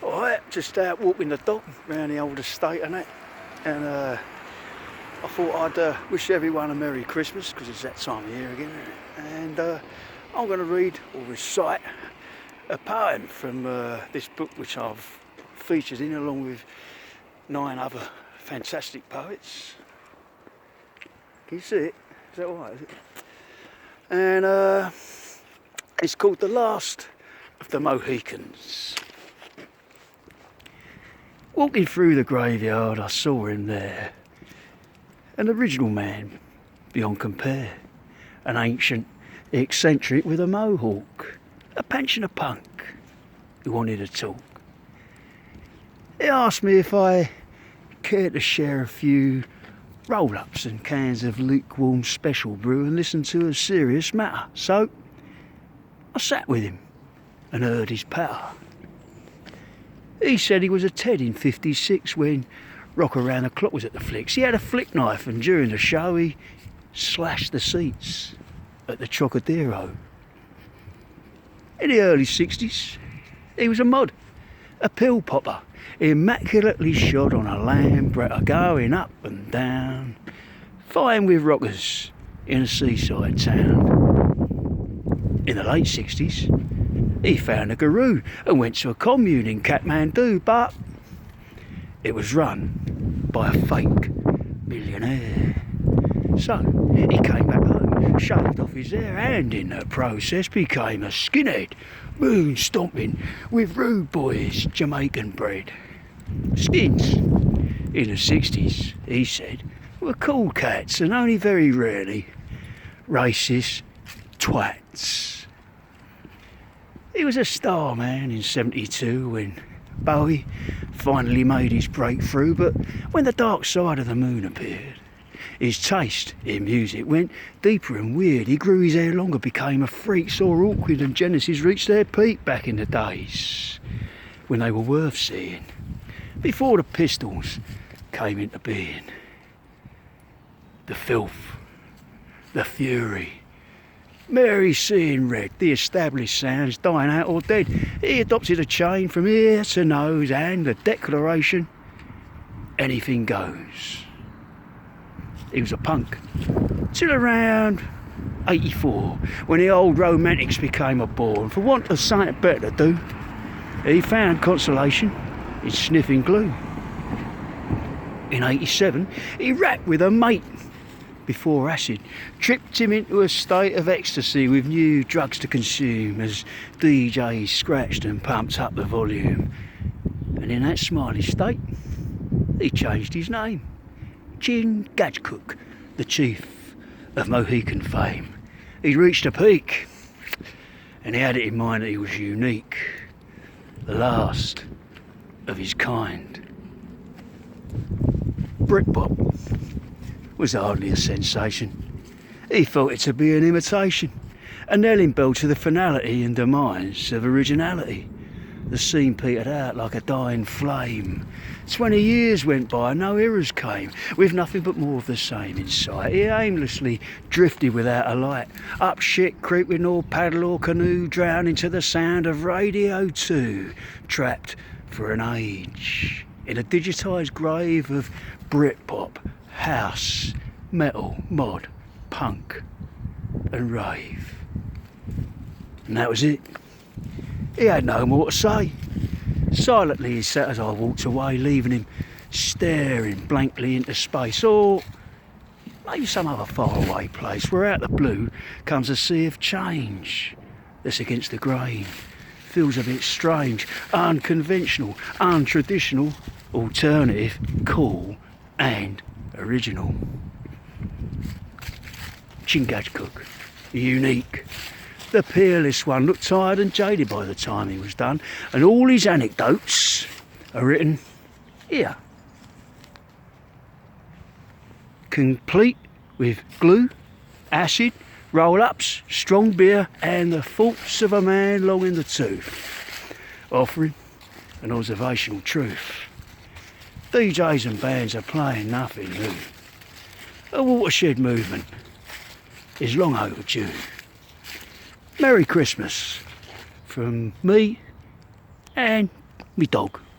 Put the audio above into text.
Alright, just out walking the dog around the old estate and that, and I thought I'd wish everyone a Merry Christmas because it's that time of year again, and I'm going to read or recite a poem from this book which I've featured in along with 9 other fantastic poets. Can you see it? Is that alright? And it's called The Last of the Mohicans. Walking through the graveyard, I saw him there, an original man beyond compare, an ancient eccentric with a mohawk, a pensioner punk who wanted to talk. He asked me if I cared to share a few roll-ups and cans of lukewarm special brew and listen to a serious matter. So I sat with him and heard his patter. He said he was a Ted in '56 when Rock Around the Clock was at the flicks. He had a flick knife and during the show he slashed the seats at the Trocadero. In the early '60s, he was a mod, a pill popper, immaculately shod on a Lambretta, going up and down, fighting with rockers in a seaside town. In the late '60s, he found a guru and went to a commune in Kathmandu, but it was run by a fake millionaire. So he came back home, shaved off his hair, and in the process became a skinhead, moon stomping with rude boys Jamaican bread. Skins in the '60s, he said, were cool cats and only very rarely racist twats. He was a star man in '72 when Bowie finally made his breakthrough, but when the dark side of the moon appeared, his taste in music went deeper and weird. He grew his hair longer, became a freak, saw Awkward and Genesis reach their peak back in the days when they were worth seeing, before the Pistols came into being. The filth, the fury, Mary seeing red, the established sounds dying out or dead. He adopted a chain from ear to nose and the declaration, anything goes. He was a punk till around '84 when the old romantics became a bore, and for want of something better to do, he found consolation in sniffing glue. In '87 he rapped with a mate before acid tripped him into a state of ecstasy with new drugs to consume as DJs scratched and pumped up the volume. And in that smiley state, he changed his name. Chingachgook, the chief of Mohican fame. He'd reached a peak, and he had it in mind that he was unique, the last of his kind. Britpop was hardly a sensation. He felt it to be an imitation, a knelling bell to the finality and demise of originality. The scene petered out like a dying flame. 20 years went by, no eras came, with nothing but more of the same in sight. He aimlessly drifted without a light, up shit creek with no paddle or canoe, drowning to the sound of Radio 2, trapped for an age in a digitised grave of Britpop, house, metal, mod, punk and rave. And that was it. He had no more to say. Silently he sat as I walked away, leaving him staring blankly into space, or maybe some other faraway place where out of the blue comes a sea of change that's against the grain. Feels a bit strange, unconventional, untraditional, alternative, cool and original. Chingachgook, unique. The peerless one looked tired and jaded by the time he was done, and all his anecdotes are written here. Complete with glue, acid, roll-ups, strong beer and the thoughts of a man long in the tooth, offering an observational truth. DJs and bands are playing nothing new. A watershed movement is long overdue. Merry Christmas from me and Me dog.